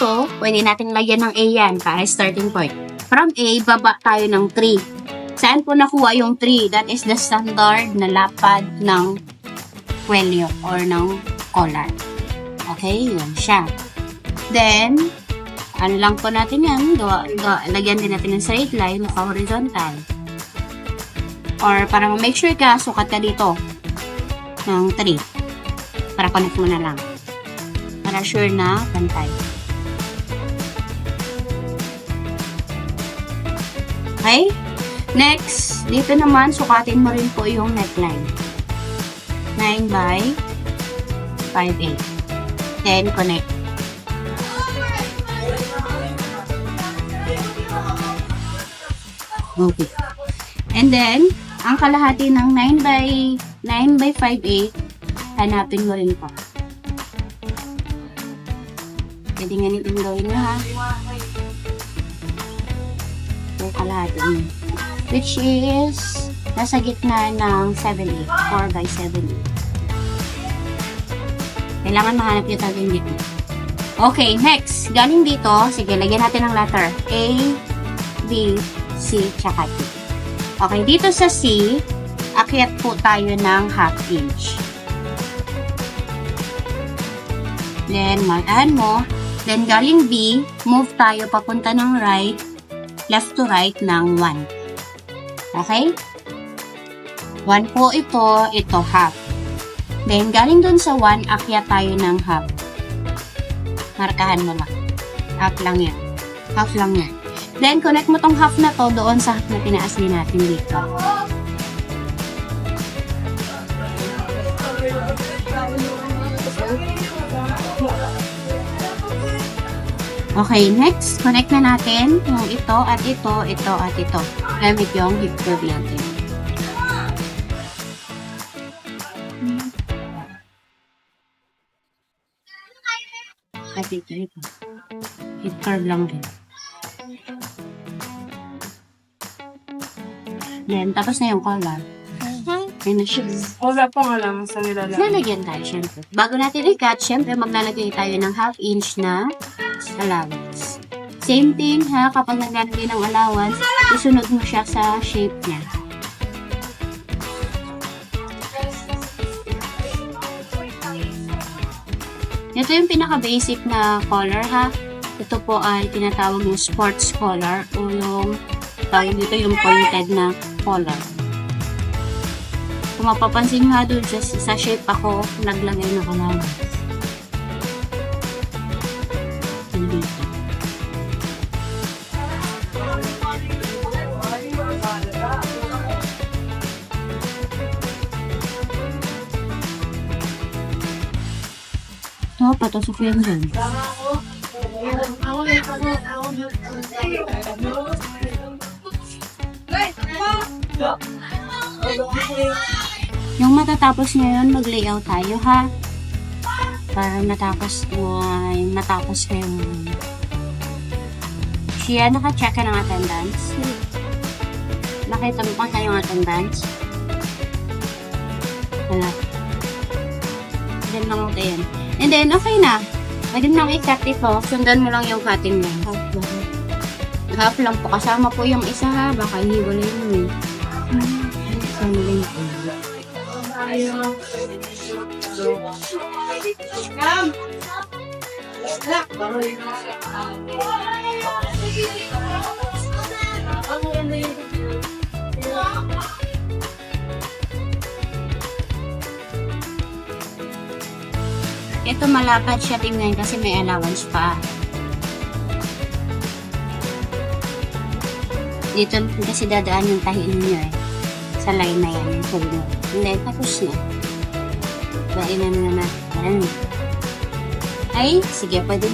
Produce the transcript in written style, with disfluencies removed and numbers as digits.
dito, pwede natin lagyan ng A yan para starting point. From A, baba tayo ng 3. Saan po nakuha yung 3? That is the standard na lapad ng kwelyo or ng collar. Okay, yun siya. Then, ano lang po natin yan, lagyan din natin ng straight line, naka-horizontal. Or para make sure ka, sukat ka dito ng 3. Para connect mo na lang. Para sure na pantay. Okay? Next, dito naman, sukatin mo rin po yung neckline. 9 by 5/8. Then, connect. Okay. And then, ang kalahati ng 9 by 5/8, hanapin mo rin po. Pwede nga nitong gawin mo, ha? Yung kalahati mo. Which is, nasa gitna ng 7/8. 4 by 7/8. Kailangan mahanap yung taging dito. Okay, next. Galing dito, sige, lagyan natin ng letter. A, B, C, tsaka T. Okay, dito sa C, akyat po tayo ng 1/2 inch. Then, magaan mo. Then, galing B, move tayo papunta ng right, left to right ng 1. Okay? 1 po ito 1/2. Then, galing dun sa 1, akyat tayo ng 1/2. Markahan mo lang. 1/2 lang yan. 1/2 lang yan. Then, connect mo tong 1/2 na to doon sa 1/2 na tinaas din natin dito. Okay, next, connect na natin yung ito at ito, ito at ito. Gamit yung hip curve natin. At ito. Hip curve lang din. Then, tapos na yung collar. Ayun na siya. Wala pang alam sa nilalagay. Lalagyan tayo, syempre. Bago natin i-cut, syempre, maglalagay tayo ng 1/2 inch na allowance. Same thing, ha, kapag naglalagay ng allowance, isunod mo siya sa shape niya. Ito yung pinaka-basic na collar, ha. Ito po ay tinatawag yung sports collar o yung tawag dito yung pointed na collar. Kung mapapansin nyo doon sa shape ako, naglagay ng allowance. Dito. Ito, patusok yan dyan. Yung matatapos ngayon, mag-layout tayo, ha? Para matapos kayo. Siya, naka-check ka ng attendance. Nakita mo pa yung attendance? Wala. Then lang ako yan. And then, okay na. Pwede mo lang i-cut ito. Sundan mo lang yung cutting mo. Half lang po. Kasama po yung isa, ha? Baka hiwalay mo, eh. Kasama lang po. Ito malapad siya tingnan kasi may allowance pa. Dito kasi dadaan yung tahin niyo, eh. Sa line na yan. And then, tapos na. Bain na natin. Ay, sige, pwede